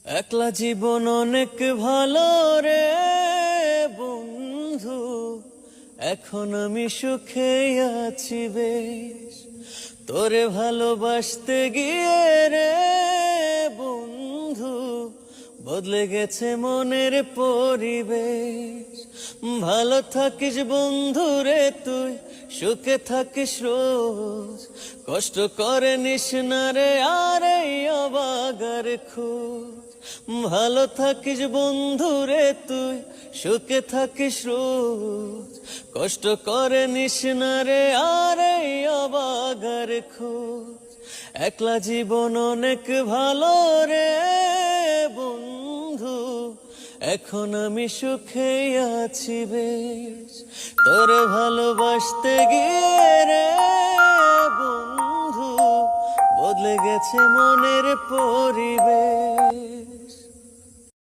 একলা জীবন অনেক ভালো রে বন্ধু, এখন আমি সুখে আছি বেশ। তোরে ভালোবাসতে গিয়ে রে বন্ধু, বদলে গেছে মনের পরিবেশ। ভালো থাকিস বন্ধু রে তুই, সুখে থাকিস রোজ, কষ্ট করে নিস না রে আর এই অবাগার খোঁজ। ভালো থাকিস বন্ধু রে তুই, সুখে থাকিস রোজ, কষ্ট করে নিস না রে আর এই অবাগার খোঁজ। একলা জীবন অনেক ভালো রে বন্ধু, এখন আমি সুখে আছি বেশ। তোরে ভালোবাসতে গিয়ে রে বন্ধু, বদলে গেছে মনের পরিবেশ।